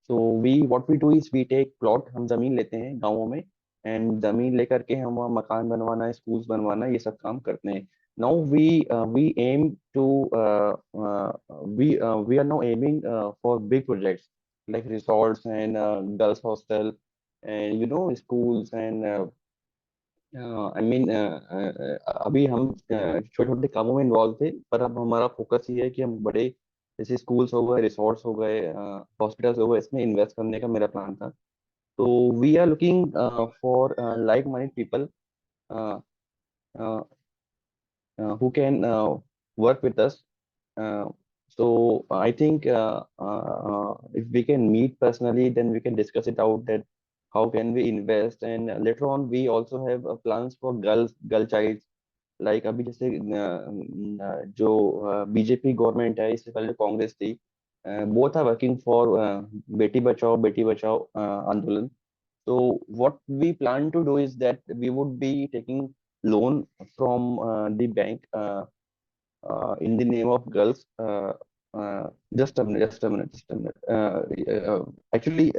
So what we do is we take plot, हम जमीन लेते हैं गाँवों में, and जमीन लेकर के हम वहाँ मकान बनवाना, schools बनवाना, ये सब काम करते हैं. Now we aim to we are now aiming for big projects like resorts and girls hostel and schools and I mean अभी हम छोटे छोटे कामों में इन्वॉल्व थे, पर अब हमारा फोकस ये है कि हम बड़े जैसे स्कूल्स हो गए, रिसोर्ट्स हो गए, हॉस्पिटल्स हो गए, इसमें इन्वेस्ट करने का मेरा प्लान था. तो we are looking for like minded people who can work with us. So I think if we can meet personally, then we can discuss it out that how can we invest, and later on we also have plans for girl child. Like अभी जैसे जो BJP government है, इससे पहले कांग्रेस थी, both are working for Beti Bachao आंदोलन. So what we plan to do is that we would be taking loan from the bank in the name of girls. Just a minute. Actually,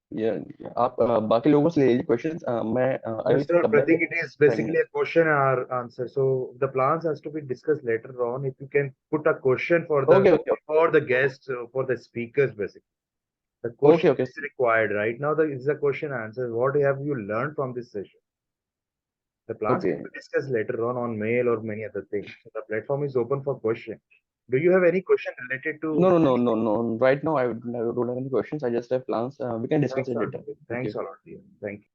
yeah, आप बाकी लोगों से ले लीजिए questions. मैं I will Mr. come back Pratik, with it is 5 basically minutes. a question or answer. So the plans has to be discussed later on. If you can put a question for the Okay. for the guests, for the speakers, basically. The question Okay. is required right now. Is the question answer? What have you learned from this session? The plans Okay. can be discussed later on mail or many other things. So the platform is open for question. Do you have any question related to? No. Right now, I don't have any questions. I just have plans. We can discuss it later. Thanks a lot, dear. Thank you.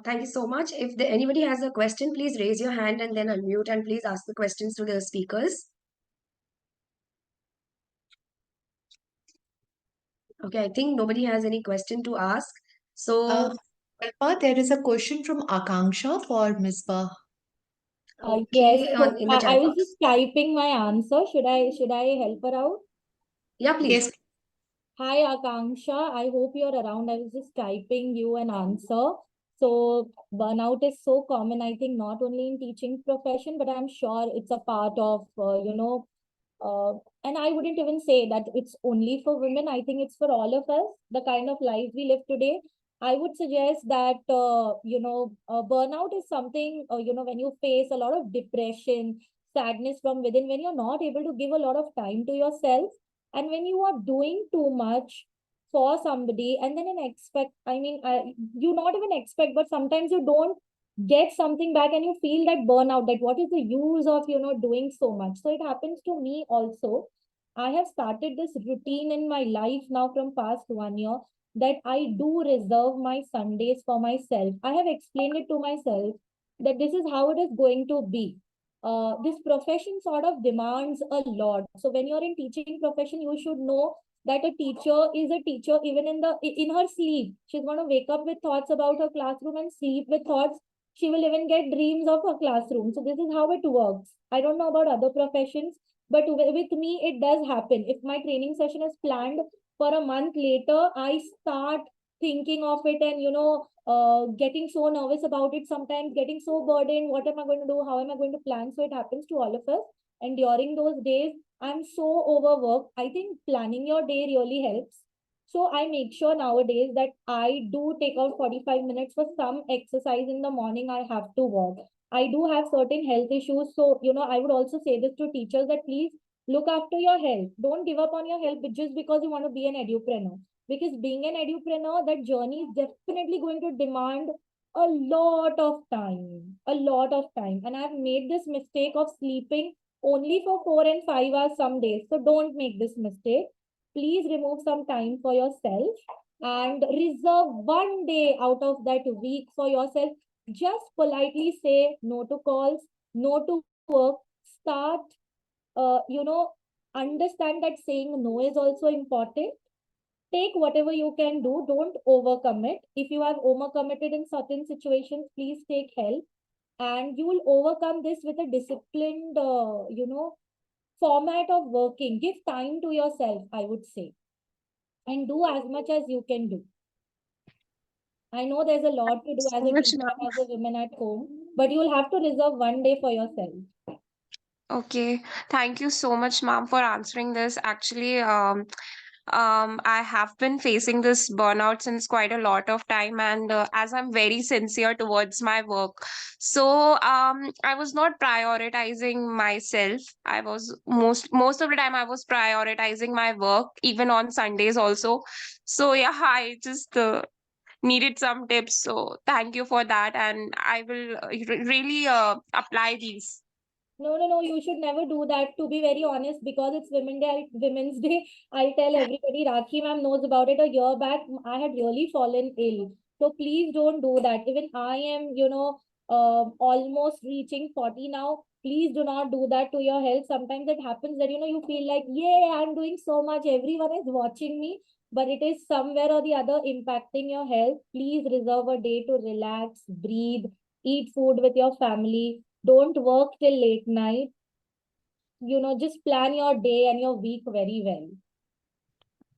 Thank you so much. If anybody has a question, please raise your hand and then unmute and please ask the questions to the speakers. Okay, I think nobody has any question to ask. So, Kalpa, there is a question from Akanksha for Misbah. Yes, okay, so in the I chat was box. just typing my answer. Should I help her out? Yeah, please. Yes. Hi, Akanksha. I hope you're around. I was just typing you an answer. So burnout is so common, I think, not only in teaching profession, but I'm sure it's a part of, and I wouldn't even say that it's only for women. I think it's for all of us, the kind of life we live today. I would suggest that, burnout is something, when you face a lot of depression, sadness from within, when you're not able to give a lot of time to yourself, and when you are doing too much for somebody, and then you not even expect, but sometimes you don't get something back and you feel that burnout, that what is the use of, doing so much. So it happens to me also. I have started this routine in my life now from past 1 year, that I do reserve my Sundays for myself. I have explained it to myself that this is how it is going to be. This profession sort of demands a lot. So when you're in teaching profession, you should know that a teacher is a teacher even in her sleep. She's going to wake up with thoughts about her classroom and sleep with thoughts she will even get dreams of a classroom. So this is how it works. I don't know about other professions, but with me, it does happen. If my training session is planned for a month later, I start thinking of it and, getting so nervous about it, sometimes getting so burdened. What am I going to do? How am I going to plan? So it happens to all of us. And during those days, I'm so overworked. I think planning your day really helps. So I make sure nowadays that I do take out 45 minutes for some exercise in the morning. I have to walk. I do have certain health issues. So, I would also say this to teachers that please look after your health. Don't give up on your health just because you want to be an edupreneur. Because being an edupreneur, that journey is definitely going to demand a lot of time. A lot of time. And I've made this mistake of sleeping only for 4 and 5 hours some days. So don't make this mistake. Please remove some time for yourself and reserve one day out of that week for yourself. Just politely say no to calls, no to work. Start, understand that saying no is also important. Take whatever you can do. Don't overcommit. If you have overcommitted in certain situations, please take help. And you will overcome this with a disciplined, format of working. Give time to yourself, I would say, and do as much as you can do. I know there's a lot to do as a teacher, as a woman at home, but you'll have to reserve one day for yourself. Okay, thank you so much, ma'am, for answering this. Actually, I have been facing this burnout since quite a lot of time, and as I'm very sincere towards my work, so I was not prioritizing myself. I was most of the time I was prioritizing my work, even on Sundays also. So yeah, I just needed some tips. So thank you for that, and I will really apply these. No, you should never do that, to be very honest, because it's Women's Day. I'll tell everybody, Rakhi ma'am knows about it. A year back, I had really fallen ill. So please don't do that. Even I am, almost reaching 40 now. Please do not do that to your health. Sometimes it happens that, you feel like, yeah, I'm doing so much. Everyone is watching me, but it is somewhere or the other impacting your health. Please reserve a day to relax, breathe, eat food with your family. Don't work till late night. Just plan your day and your week very well.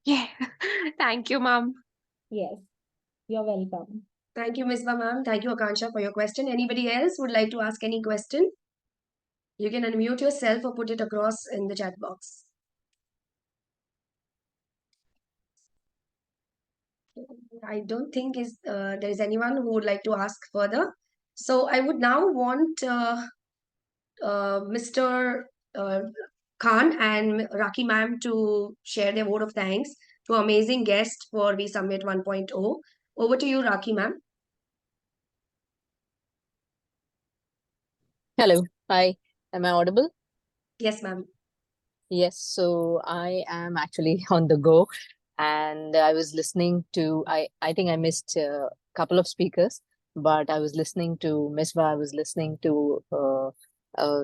Yeah, thank you, ma'am. Yes, you're welcome. Thank you, Misbah ma'am. Thank you, Akansha, for your question. Anybody else would like to ask any question? You can unmute yourself or put it across in the chat box. I don't think there is anyone who would like to ask further. So I would now want Mr. Khan and Rakhi ma'am to share their vote of thanks to amazing guest for V Summit 1.0. Over to you, Rakhi ma'am. Hello. Hi. Am I audible? Yes, ma'am. Yes. So I am actually on the go, and I was listening to. I think I missed a couple of speakers, but I was listening to Misbah. I was listening to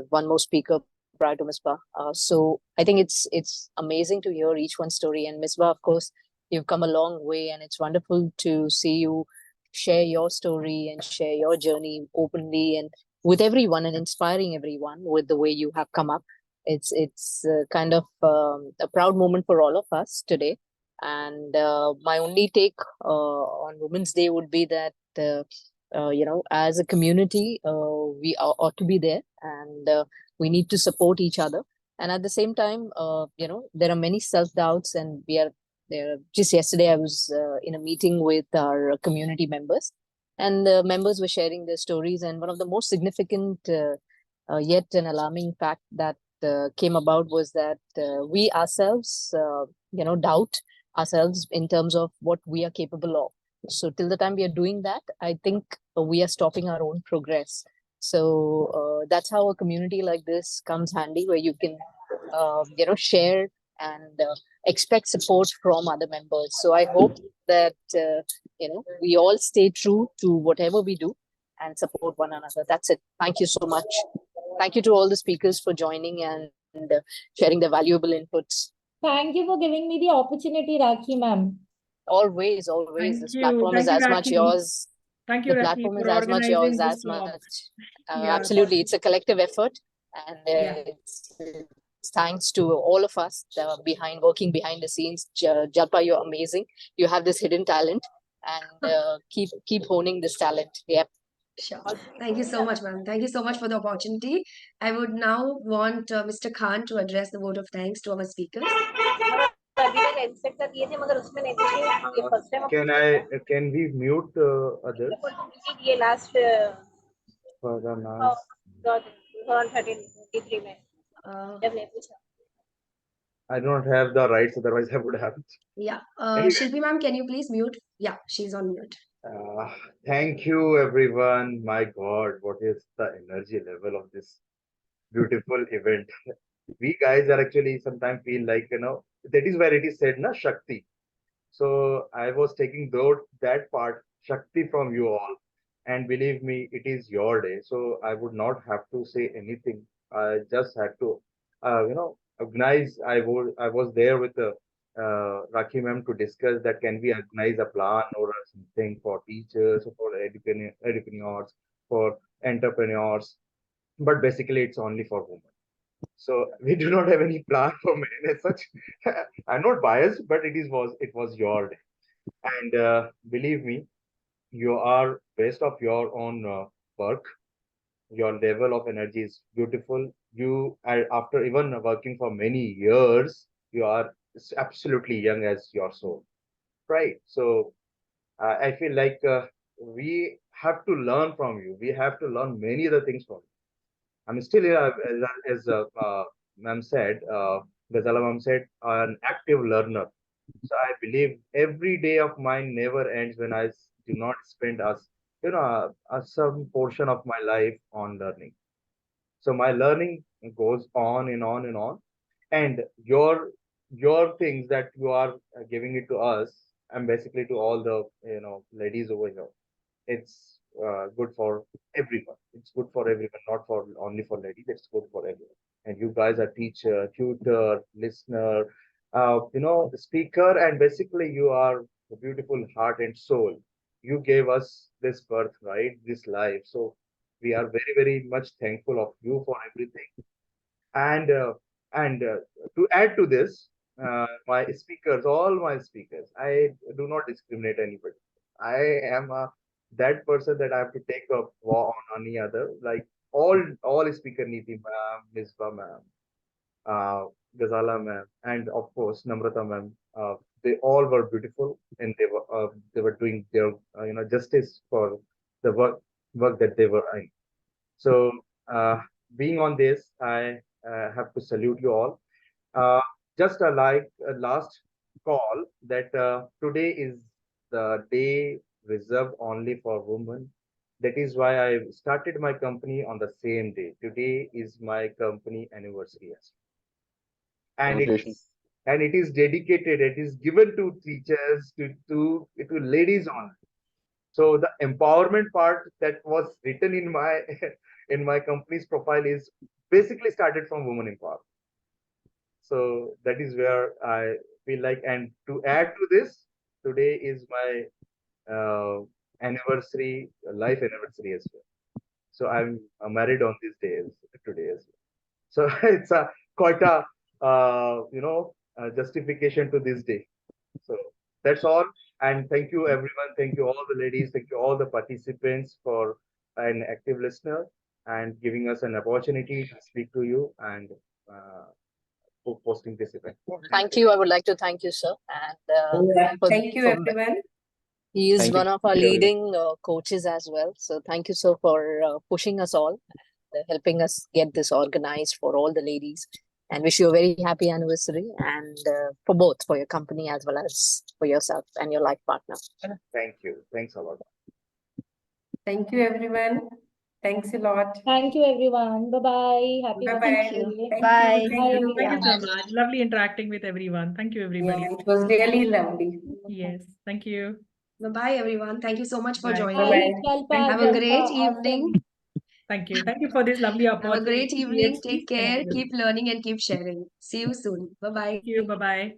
one more speaker prior to Misbah. So I think it's amazing to hear each one's story. And Misbah, of course, you've come a long way, and it's wonderful to see you share your story and share your journey openly and with everyone and inspiring everyone with the way you have come up. It's kind of a proud moment for all of us today. And my only take on Women's Day would be that as a community, we ought to be there, and we need to support each other. And at the same time, there are many self-doubts, and we are there. Just yesterday, I was in a meeting with our community members, and the members were sharing their stories. And one of the most significant yet an alarming fact that came about was that we ourselves, doubt ourselves in terms of what we are capable of. So till the time we are doing that, I think we are stopping our own progress. So that's how a community like this comes handy, where you can, share and expect support from other members. So I hope that, we all stay true to whatever we do and support one another. That's it. Thank you so much. Thank you to all the speakers for joining and sharing their valuable inputs. Thank you for giving me the opportunity, Rakhi ma'am. Always. Thank This you. platform is Thank you, as much Rakhi. yours Thank you, The Rafi, platform is for as much organizing yours this as talk. much. Yeah. Absolutely, it's a collective effort, and Yeah. it's thanks to all of us working behind the scenes. Jalpa, you're amazing. You have this hidden talent, and keep honing this talent. Yep. Sure. Thank you so much, ma'am. Thank you so much for the opportunity. I would now want Mr. Khan to address the vote of thanks to our speakers. Can we mute others for the noise? Uh, I don't have the rights, otherwise I would have. yeah. Anyway. Shilpi ma'am, can you please mute? Yeah, she's on mute. Thank you, everyone. My God, what is the energy level of this beautiful event? We guys are actually sometimes feel like, that is where it is said, na, Shakti. So I was taking that part, Shakti, from you all. And believe me, it is your day. So I would not have to say anything. I just had to, organize. I was there with Rakhi ma'am to discuss that can we organize a plan or something for teachers, for educators, for entrepreneurs. But basically, it's only for women. So we do not have any plan for men as such. I'm not biased, but it was your day. And believe me, you are best of your own work. Your level of energy is beautiful. You are, after even working for many years, you are absolutely young as your soul, right? So I feel like we have to learn from you. We have to learn many other things from you. I'm still here, as ma'am said, Ghazala ma'am said, an active learner. So I believe every day of mine never ends when I do not spend some portion of my life on learning. So my learning goes on and on and on, and your things that you are giving it to us, and basically to all the ladies over here. It's good for everyone. It's good for everyone, not for only for ladies. It's good for everyone. And you guys are teacher, tutor, listener, speaker, and basically you are a beautiful heart and soul. You gave us this birth, right? This life. So we are very, very much thankful of you for everything. And to add to this, my speakers, all my speakers, I do not discriminate anybody. I am that person that I have to take a war on any other. Like all speaker, Neeti ma'am, Misbah ma'am, Ghazala ma'am, and of course Namrata ma'am. They all were beautiful, and they were doing their justice for the work that they were in. So being on this, I have to salute you all. Just like a last call that today is the day reserved only for women. That is why I started my company on the same day. Today is my company anniversary, and it is dedicated. It is given to teachers, to ladies only. So the empowerment part that was written in my in my company's profile is basically started from women empowerment. So that is where I feel like, and to add to this, today is my anniversary, life anniversary as well. So I'm married on this day today as well. So it's quite a justification to this day. So that's all. And thank you, everyone. Thank you, all the ladies. Thank you, all the participants, for an active listener and giving us an opportunity to speak to you and for posting this event. Thank you. I would like to thank you, sir. And Thank you, everyone. he is Thank you. one of our Thank you, leading coaches as well. So thank you, sir, for pushing us all, and helping us get this organized for all the ladies. And wish you a very happy anniversary, and for both, for your company as well as for yourself and your life partner. Thank you. Thanks a lot. Thank you, everyone. Thanks a lot. Thank you, everyone. Bye-bye. Happy Bye-bye. Mother's Thank you. Day. Thank Bye. you. Bye, Thank you everyone. so much. Lovely interacting with everyone. Thank you, everybody. Yeah, it was really lovely. Yes, thank you. Bye, everyone. Thank you so much for Bye. joining. Bye-bye. Jalpa, Have a Jalpa, great awesome. evening. Thank you. Thank you for this lovely Have a opportunity. great evening. Yes, Take thank care. you. Keep learning and keep sharing. See you soon. Bye bye. Thank you. Bye-bye.